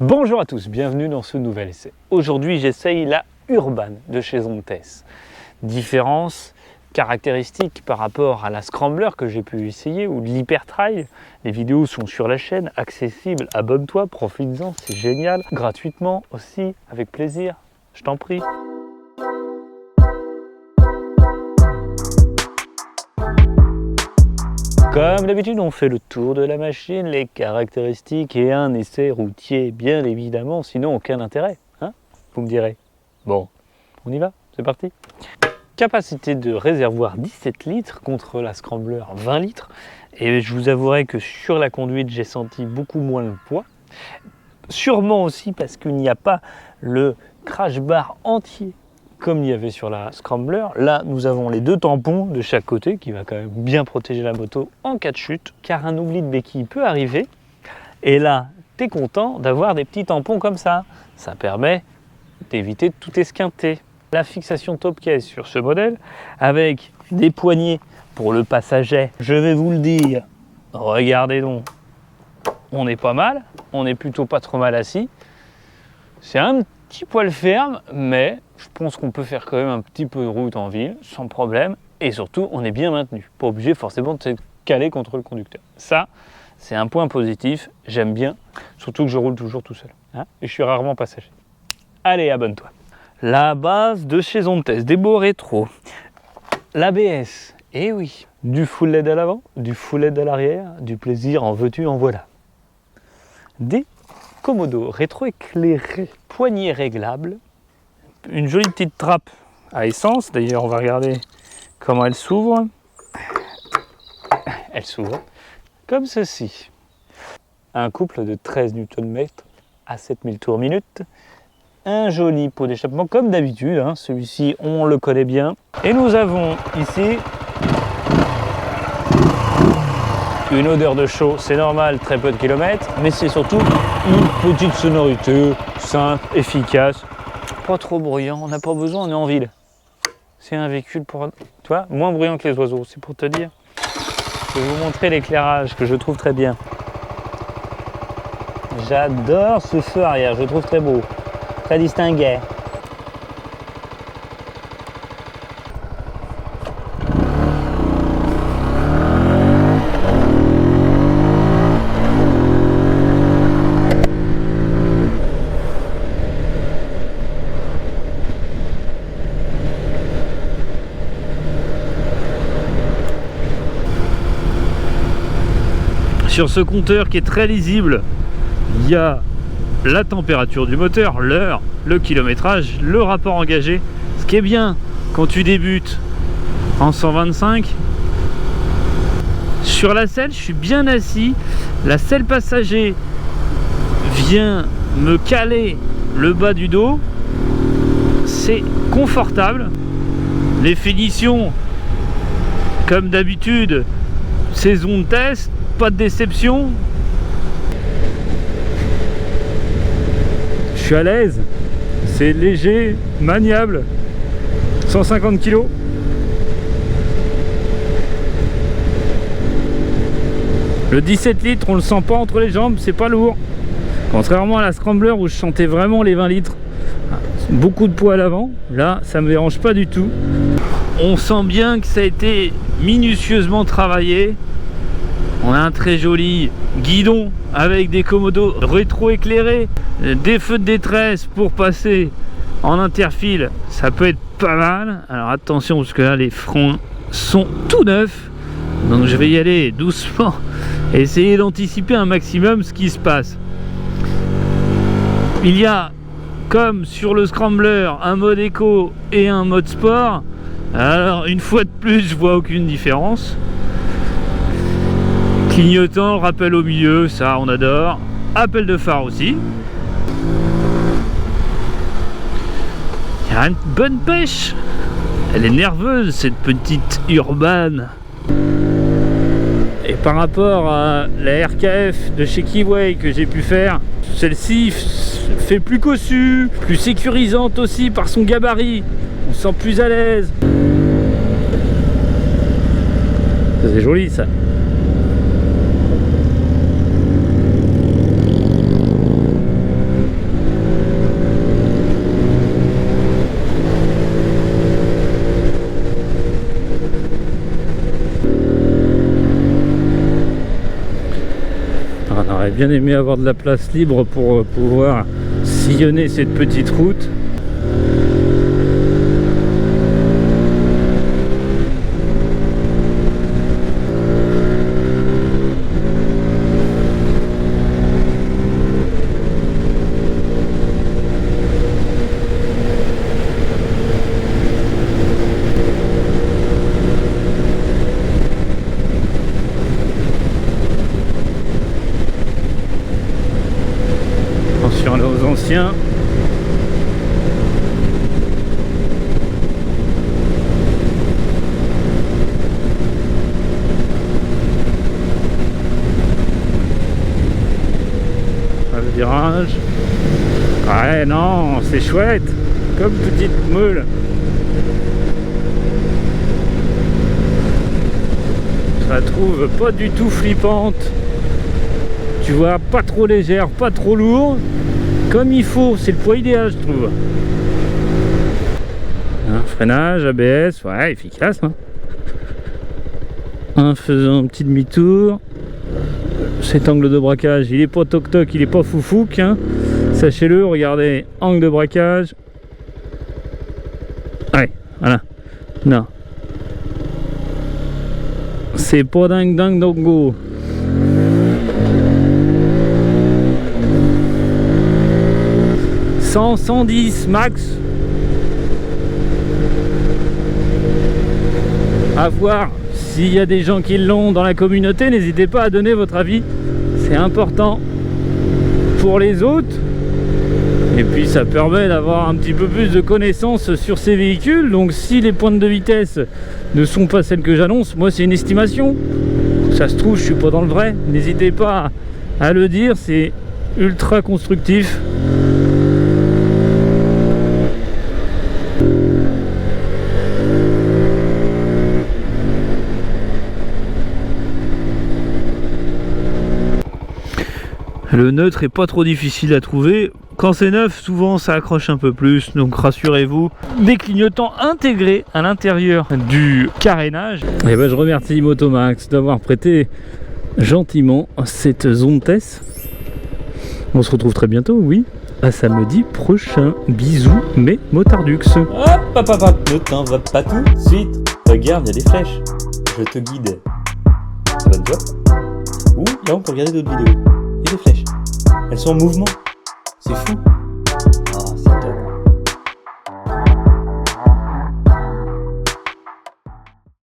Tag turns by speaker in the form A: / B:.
A: Bonjour à tous, bienvenue dans ce nouvel essai. Aujourd'hui j'essaye la Urban de chez Zontes. Différence, caractéristique par rapport à la Scrambler que j'ai pu essayer ou l'Hypertrail. Les vidéos sont sur la chaîne, accessibles, abonne-toi, profites-en, c'est génial. Gratuitement aussi, avec plaisir, je t'en prie. Comme d'habitude, on fait le tour de la machine, les caractéristiques et un essai routier, bien évidemment, sinon aucun intérêt, hein, vous me direz. Bon, on y va, c'est parti. Capacité de réservoir 17 litres contre la Scrambler 20 litres. Et je vous avouerai que sur la conduite, j'ai senti beaucoup moins le poids. Sûrement aussi parce qu'il n'y a pas le crash bar entier comme il y avait sur la Scrambler. Là, nous avons les deux tampons de chaque côté qui va quand même bien protéger la moto en cas de chute, car un oubli de béquille peut arriver. Et là, tu es content d'avoir des petits tampons comme ça. Ça permet d'éviter de tout esquinter. La fixation top case sur ce modèle, avec des poignées pour le passager, je vais vous le dire, regardez donc, on est pas mal, on est plutôt pas trop mal assis. C'est un petit poil ferme, mais je pense qu'on peut faire quand même un petit peu de route en ville sans problème, et surtout on est bien maintenu, pas obligé forcément de se caler contre le conducteur. Ça, c'est un point positif, j'aime bien, surtout que je roule toujours tout seul, hein, et je suis rarement passager. Allez, abonne-toi. La base de chez Zontes, des beaux rétro, l'ABS, et oui, du full LED à l'avant, du full LED à l'arrière, du plaisir en veux-tu, en voilà. Des commodos rétro-éclairés, poignées réglables, une jolie petite trappe à essence, d'ailleurs on va regarder comment elle s'ouvre. Elle s'ouvre comme ceci. Un couple de 13 Nm à 7000 tours minute. Un joli pot d'échappement comme d'habitude, hein. Celui-ci on le connaît bien. Et nous avons ici une odeur de chaud, c'est normal, très peu de kilomètres, mais c'est surtout une petite sonorité simple, efficace, pas trop bruyant, on n'a pas besoin, on est en ville. C'est un véhicule pour, tu vois, moins bruyant que les oiseaux, c'est pour te dire. Je vais vous montrer l'éclairage que je trouve très bien. J'adore ce feu arrière, je le trouve très beau, très distingué. Sur ce compteur qui est très lisible, il y a la température du moteur, l'heure, le kilométrage, le rapport engagé. Ce qui est bien quand tu débutes en 125. Sur la selle, je suis bien assis. La selle passager vient me caler le bas du dos. C'est confortable. Les finitions, comme d'habitude, saison de test. Pas de déception. Je suis à l'aise. C'est léger, maniable. 150 kg. Le 17 litres, on le sent pas entre les jambes, c'est pas lourd. Contrairement à la Scrambler où je sentais vraiment les 20 litres. Beaucoup de poids à l'avant. Là, ça me dérange pas du tout. On sent bien que ça a été minutieusement travaillé. On a un très joli guidon avec des commodos rétro-éclairés, des feux de détresse pour passer en interfile, ça peut être pas mal. Alors attention parce que là les freins sont tout neufs, donc je vais y aller doucement, essayer d'anticiper un maximum ce qui se passe. Il y a, comme sur le Scrambler, un mode éco et un mode sport. Alors une fois de plus, je vois aucune différence. Clignotant, rappel au milieu, ça on adore. Appel de phare aussi. Il y a une bonne pêche. Elle est nerveuse cette petite Urban. Et par rapport à la RKF de chez Kiway que j'ai pu faire, celle-ci fait plus cossue, plus sécurisante aussi par son gabarit. On se sent plus à l'aise. C'est joli ça. bien aimé avoir de la place libre pour pouvoir sillonner cette petite route. Attention là aux anciens. Le virage. Ouais, non, c'est chouette. Comme petite meule. Je la trouve pas du tout flippante. Tu vois, pas trop légère, pas trop lourd. Comme il faut, c'est le poids idéal, je trouve. Hein, freinage, ABS, ouais, efficace. Hein. En faisant un petit demi-tour. Cet angle de braquage, il est pas toc-toc, il est pas foufouk. Hein. Sachez-le, regardez, angle de braquage. Ouais, voilà. Non. C'est pas dingue dingo. 110 max. À voir s'il y a des gens qui l'ont dans la communauté, n'hésitez pas à donner votre avis. C'est important pour les autres. Et puis ça permet d'avoir un petit peu plus de connaissances sur ces véhicules. Donc si les pointes de vitesse ne sont pas celles que j'annonce, moi c'est une estimation. Ça se trouve, je suis pas dans le vrai. N'hésitez pas à le dire, c'est ultra constructif. Le neutre est pas trop difficile à trouver. Quand c'est neuf, souvent ça accroche un peu plus, donc rassurez-vous. Des clignotants intégrés à l'intérieur du carénage. Et ben je remercie Motomax d'avoir prêté gentiment cette zone test. On se retrouve très bientôt, oui, à samedi prochain. Bisous, mes motardux.
B: Hop, ne t'en va pas tout de suite. Regarde, il y a des flèches. Je te guide. Bonne joie. Ou là, on peut regarder d'autres vidéos. Il y a des flèches. Elles sont en mouvement.